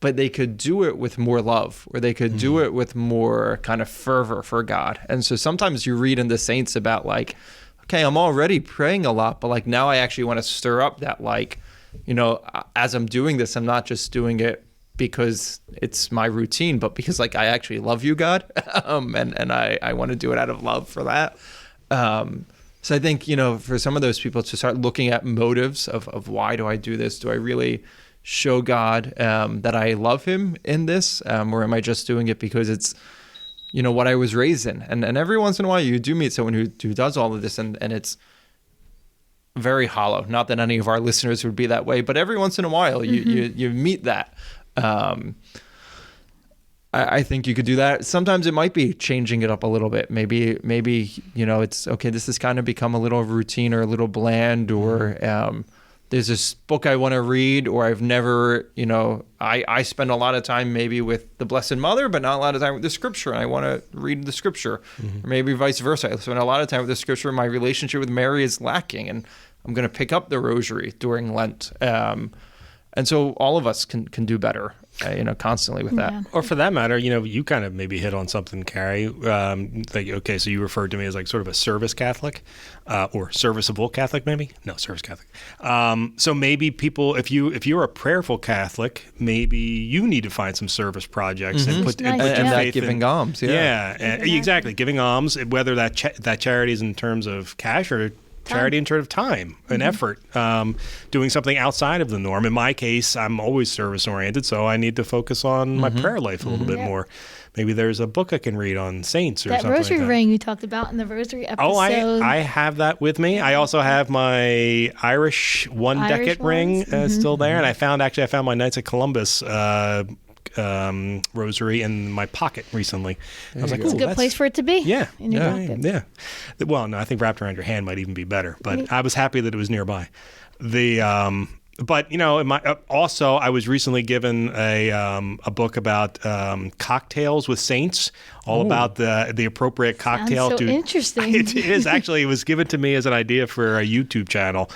but they could do it with more love, or they could do it with more kind of fervor for God. And so sometimes you read in the saints about like, okay, I'm already praying a lot, but like now I actually want to stir up that, like, as I'm doing this, I'm not just doing it because it's my routine, but because like I actually love you, God, and I want to do it out of love for that. So I think, for some of those people to start looking at motives of why do I do this? Do I really show God that I love him in this? Or am I just doing it because it's, what I was raised in? And every once in a while you do meet someone who does all of this and it's very hollow. Not that any of our listeners would be that way, but every once in a while you meet that. I think you could do that. Sometimes it might be changing it up a little bit. Maybe it's okay. This has kind of become a little routine or a little bland, or there's this book I want to read, or I've never, I spend a lot of time maybe with the Blessed Mother, but not a lot of time with the Scripture, and I want to read the Scripture. Or maybe vice versa. I spend a lot of time with the Scripture. My relationship with Mary is lacking, and I'm going to pick up the Rosary during Lent. And so all of us can do better, constantly with that. Yeah. Or for that matter, you kind of maybe hit on something, Kari. So you referred to me as like sort of a service Catholic, or serviceable Catholic, maybe? No, service Catholic. So maybe people, if you're a prayerful Catholic, maybe you need to find some service projects and put Nice. your And faith giving alms. Exactly, giving alms, whether that charity is in terms of cash or charity in terms of time and effort, doing something outside of the norm. In my case, I'm always service-oriented, so I need to focus on my prayer life a little bit more. Maybe there's a book I can read on saints or something rosary like that. ring you talked about in the rosary episode. Oh, I have that with me. I also have my Irish one-decade ring still there, and I found my Knights of Columbus rosary in my pocket recently. I was like, it's a good place for it to be. Yeah. In your pocket. Yeah. Well, no, I think wrapped around your hand might even be better, but I was happy that it was nearby. But also I was recently given a book about cocktails with saints, all about the appropriate cocktail. Sounds so interesting. It is actually. It was given to me as an idea for a YouTube channel,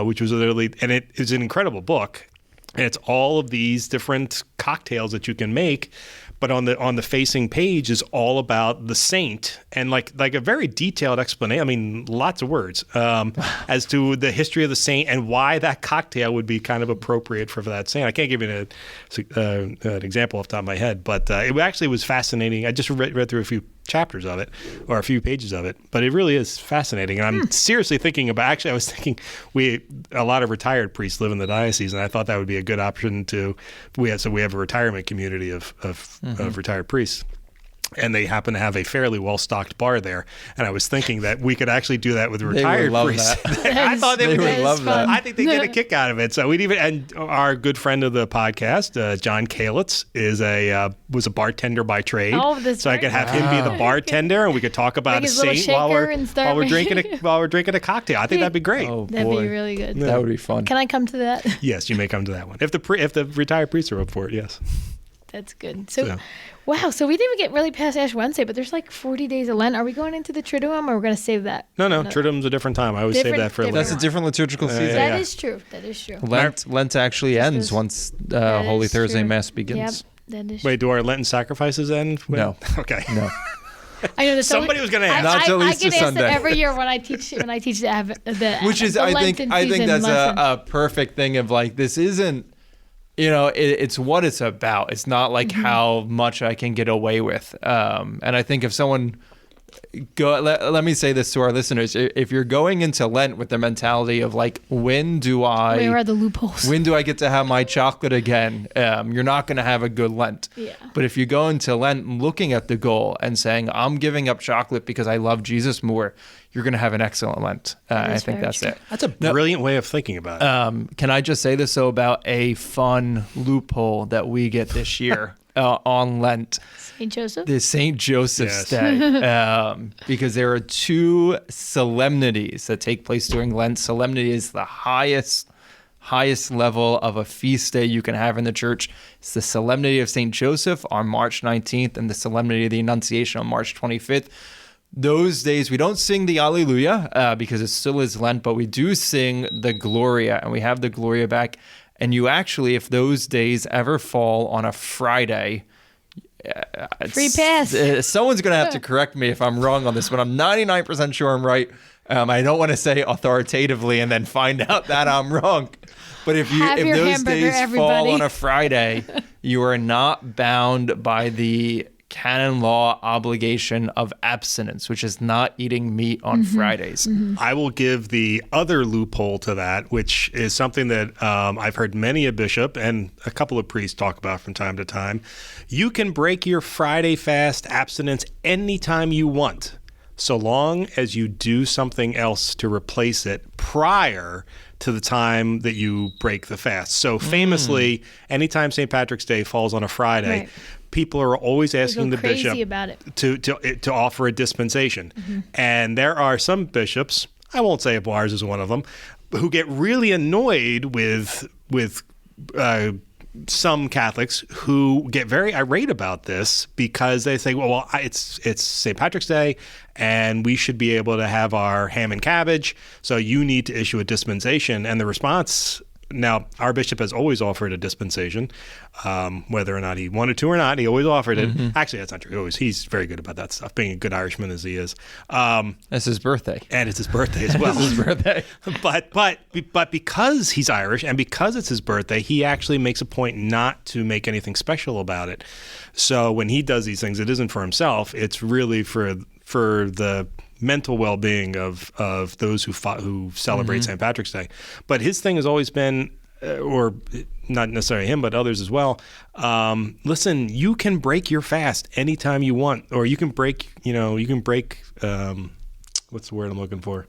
which was literally, and it is an incredible book. And it's all of these different cocktails that you can make. But on the facing page is all about the saint and like a very detailed explanation. I mean, lots of words as to the history of the saint and why that cocktail would be kind of appropriate for that saint. I can't give you an example off the top of my head, but it actually was fascinating. I just read through a few chapters of it or a few pages of it, but it really is fascinating. And I'm seriously thinking about, actually I was thinking a lot of retired priests live in the diocese, and I thought that would be a good option we have a retirement community of retired priests. And they happen to have a fairly well-stocked bar there. And I was thinking that we could actually do that with retired priests. I thought they would love that. I think they get a kick out of it. So and our good friend of the podcast, John Kalitz, was a bartender by trade. Oh, that's so I could have him be the bartender, and we could talk about a saint while we're drinking a cocktail. I think that'd be great. Oh, that'd be really good. Yeah. That would be fun. Can I come to that? Yes, you may come to that one if the retired priests are up for it. Yes. That's good. So, wow. So we didn't even get really past Ash Wednesday, but there's like 40 days of Lent. Are we going into the Triduum, or we're going to save that? No. Triduum's a different time. I always save that for Lent. That's a different liturgical season. That is true. Lent actually ends once Holy Thursday Mass begins. Yep, that is Wait, do our Lenten sacrifices end? No. Okay. No. I know somebody was going to ask. Not till I Easter get asked Sunday. that every year when I teach the which is the I think that's a perfect thing of like, this isn't, it's what it's about. It's not like how much I can get away with. And I think if someone let me say this to our listeners: if you're going into Lent with the mentality of like, where are the loopholes? When do I get to have my chocolate again? You're not going to have a good Lent. Yeah. But if you go into Lent looking at the goal and saying, I'm giving up chocolate because I love Jesus more, you're going to have an excellent Lent. I think that's it. That's a brilliant way of thinking about it. Can I just say this about a fun loophole that we get this year on Lent? St. Joseph? The St. Joseph's Day. Because there are two solemnities that take place during Lent. Solemnity is the highest level of a feast day you can have in the church. It's the Solemnity of St. Joseph on March 19th and the Solemnity of the Annunciation on March 25th. Those days, we don't sing the Alleluia because it still is Lent, but we do sing the Gloria, and we have the Gloria back. And you actually, if those days ever fall on a Friday, free pass. Someone's going to have to correct me if I'm wrong on this, but I'm 99% sure I'm right. I don't want to say authoritatively and then find out that I'm wrong. But if those days fall on a Friday, you are not bound by the canon law obligation of abstinence, which is not eating meat on Fridays. I will give the other loophole to that, which is something that I've heard many a bishop and a couple of priests talk about from time to time. You can break your Friday fast abstinence anytime you want, so long as you do something else to replace it prior to the time that you break the fast. So famously, anytime St. Patrick's Day falls on a Friday, people are always asking the bishop about it. to offer a dispensation. And there are some bishops, I won't say if ours is one of them, who get really annoyed with some Catholics who get very irate about this because they say, well, it's St. Patrick's Day and we should be able to have our ham and cabbage, so you need to issue a dispensation. And the response, now, our bishop has always offered a dispensation, whether or not he wanted to or not. He always offered it. Actually, that's not true. He's very good about that stuff, being a good Irishman as he is. It's his birthday. And it's his birthday as well. It's his birthday. But because he's Irish and because it's his birthday, he actually makes a point not to make anything special about it. So when he does these things, it isn't for himself. It's really for the mental well-being of those who celebrate St. Patrick's Day. But his thing has always been, or not necessarily him, but others as well, listen, you can break your fast anytime you want, or you can break, what's the word I'm looking for?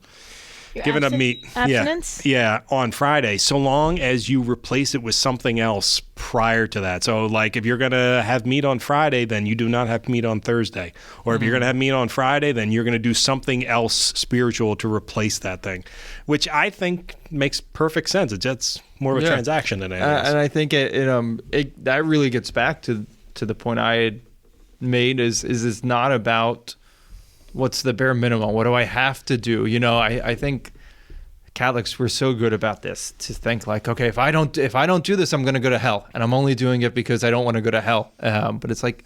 Giving up meat. Abstinence? Yeah, on Friday, so long as you replace it with something else prior to that. So like if you're going to have meat on Friday, then you do not have meat on Thursday. Or if you're going to have meat on Friday, then you're going to do something else spiritual to replace that thing, which I think makes perfect sense. It's just more of a transaction than anything else. And I think it that really gets back to the point I had made is it's not about what's the bare minimum? What do I have to do? I think Catholics, we're so good about this to think like, okay, if I don't do this, I'm going to go to hell, and I'm only doing it because I don't want to go to hell. But it's like,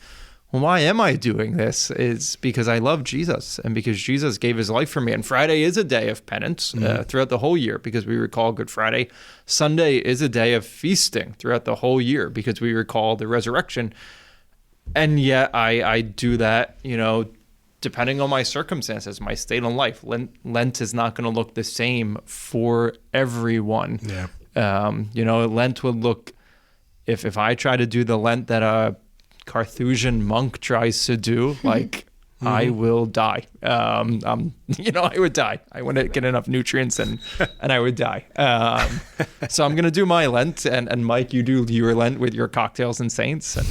well, why am I doing this? It's because I love Jesus, and because Jesus gave his life for me. And Friday is a day of penance throughout the whole year because we recall Good Friday. Sunday is a day of feasting throughout the whole year because we recall the resurrection. And yet I do that, depending on my circumstances, my state in life. Lent is not going to look the same for everyone. Yeah. Lent would look, if I try to do the Lent that a Carthusian monk tries to do, like, I will die. I would die. I wouldn't get enough nutrients and I would die. So I'm going to do my Lent, and Mike, you do your Lent with your cocktails and saints. And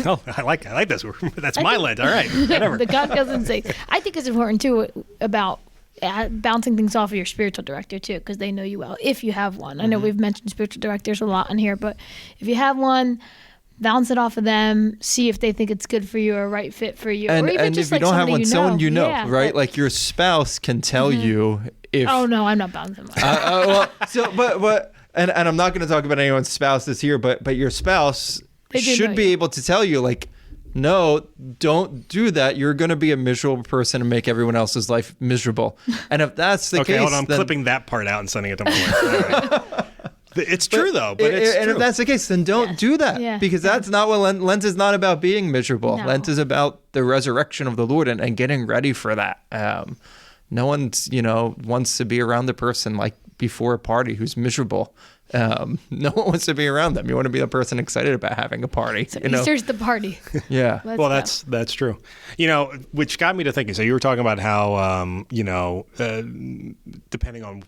Oh, I like this. That's my Lent. All right. Whatever. The cocktails and saints. I think it's important too about bouncing things off of your spiritual director too, because they know you well if you have one. I know we've mentioned spiritual directors a lot on here, but if you have one, bounce it off of them, see if they think it's good for you or a right fit for you. And, or even and just if you don't have one, someone Yeah, right? Like your spouse can tell you if... Oh, no, I'm not bouncing mine. And I'm not going to talk about anyone's spouses here, but your spouse should be able to tell you, like, no, don't do that. You're going to be a miserable person and make everyone else's life miserable. And if that's the case... Okay, hold on. I'm clipping that part out and sending it to my wife. All right. It's true, though. But it's and true. if that's the case, then don't do that, because that's not what Lent is not about. Being miserable. No. Lent is about the resurrection of the Lord and getting ready for that. No one, wants to be around the person like before a party who's miserable. No one wants to be around them. You want to be the person excited about having a party. So Easter's the party. Yeah. Well, that's true. Which got me to thinking. So you were talking about how, depending on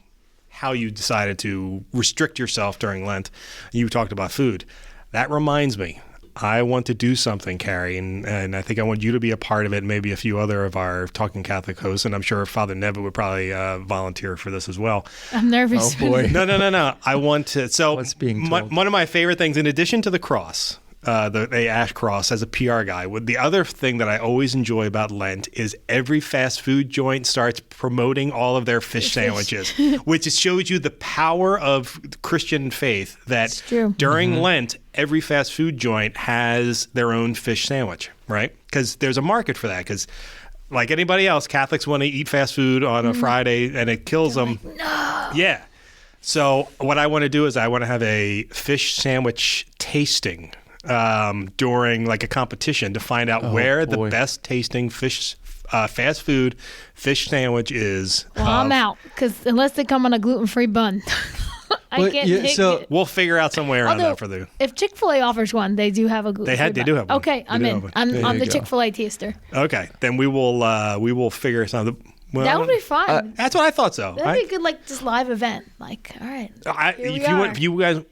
how you decided to restrict yourself during Lent, you talked about food. That reminds me, I want to do something, Kari, and I think I want you to be a part of it, maybe a few other of our Talking Catholic hosts, and I'm sure Father Nevitt would probably volunteer for this as well. I'm nervous. Oh, boy. No. I want to... So What's being told? One of my favorite things, in addition to the cross, the ash cross as a PR guy, the other thing that I always enjoy about Lent is every fast food joint starts promoting all of their fish sandwiches, which shows you the power of Christian faith that during Lent, every fast food joint has their own fish sandwich, right? Because there's a market for that, because like anybody else, Catholics want to eat fast food on a Friday and it kills them. Like, no. Yeah. So what I want to do is I want to have a fish sandwich tasting during like a competition to find out where the best tasting fast food fish sandwich is. Well, I'm out, because unless they come on a gluten-free bun, I can't take it. We'll figure out some way around that for the... If Chick-fil-A offers one, they do have a gluten-free bun. They do have one. Okay, I'm in. I'm the Chick-fil-A taster. Okay, then we will figure something. Well, That would be fun. That's what I thought. So That'd be a good, like, just live event. Like, all right. If you guys,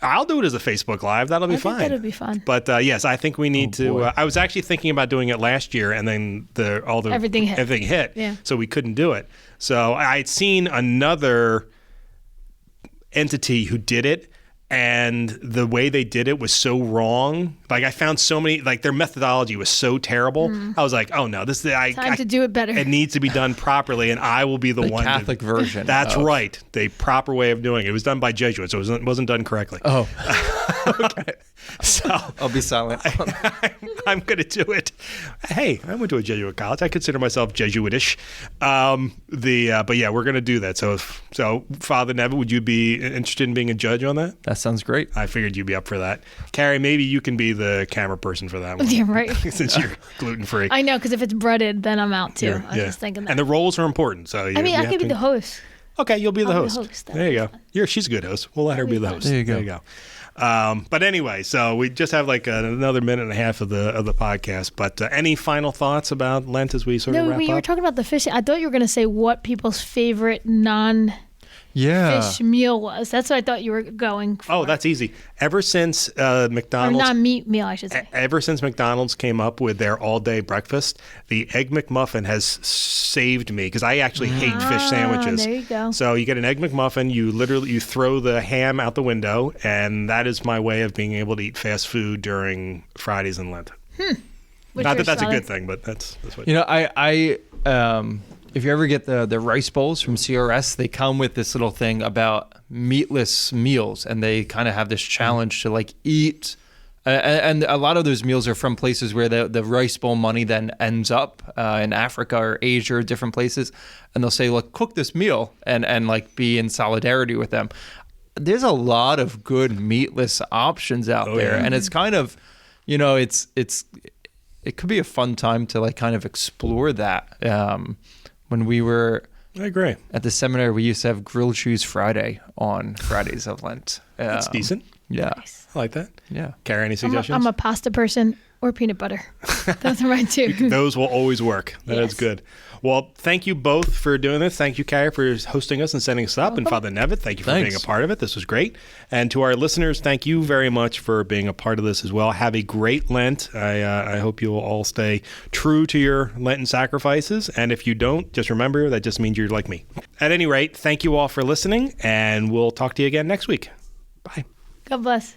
I'll do it as a Facebook Live. That'll be fine. That'll be fun. But yes, I think we need to. I was actually thinking about doing it last year, and then everything hit. Yeah. So we couldn't do it. So I'd seen another entity who did it, and the way they did it was so wrong. Like I found so many, like their methodology was so terrible. I was like, oh no, this is Time to do it better. It needs to be done properly, and I will be the one. Catholic version. That's right. The proper way of doing it. It was done by Jesuits, so it wasn't done correctly. Oh. Okay. So I'll be silent. I'm going to do it. Hey, I went to a Jesuit college. I consider myself Jesuitish. But yeah, we're going to do that. So Father Nevitt, would you be interested in being a judge on that? That sounds great. I figured you'd be up for that. Kari, maybe you can be the camera person for that one. Yeah, right. Since you're gluten-free. I know, because if it's breaded, then I'm out too. I was just thinking that. And the roles are important. So I could be the host. Okay, you'll be the host. I'll be the host. There you go. She's a good host. We'll let her be the host. There you go. But anyway, so we just have like another minute and a half of the podcast. But any final thoughts about Lent as we sort of wrap up? You were talking about the fish. I thought you were going to say what people's favorite fish meal was. That's what I thought you were going for. Oh, that's easy. Ever since McDonald's... Or non-meat meal, I should say. Ever since McDonald's came up with their all-day breakfast, the Egg McMuffin has saved me, because I actually hate fish sandwiches. There you go. So you get an Egg McMuffin, you throw the ham out the window, and that is my way of being able to eat fast food during Fridays in Lent. Not that that's a good thing, but that's what... I If you ever get the rice bowls from CRS, they come with this little thing about meatless meals, and they kind of have this challenge to like eat. And a lot of those meals are from places where the rice bowl money then ends up in Africa or Asia or different places. And they'll say, look, cook this meal and like be in solidarity with them. There's a lot of good meatless options out there. Yeah. And it's kind of, you know, it could be a fun time to like kind of explore that. When we were I agree. At the seminary, we used to have grilled cheese Friday on Fridays of Lent. That's decent. Yeah. Nice. I like that. Yeah. Kari, any suggestions? I'm a pasta person or peanut butter. Those are mine too. Those will always work. That is good. Well, thank you both for doing this. Thank you, Kari, for hosting us and setting us up. And Father Nevitt, thank you for being a part of it. This was great. And to our listeners, thank you very much for being a part of this as well. Have a great Lent. I hope you will all stay true to your Lenten sacrifices. And if you don't, just remember that just means you're like me. At any rate, thank you all for listening, and we'll talk to you again next week. Bye. God bless.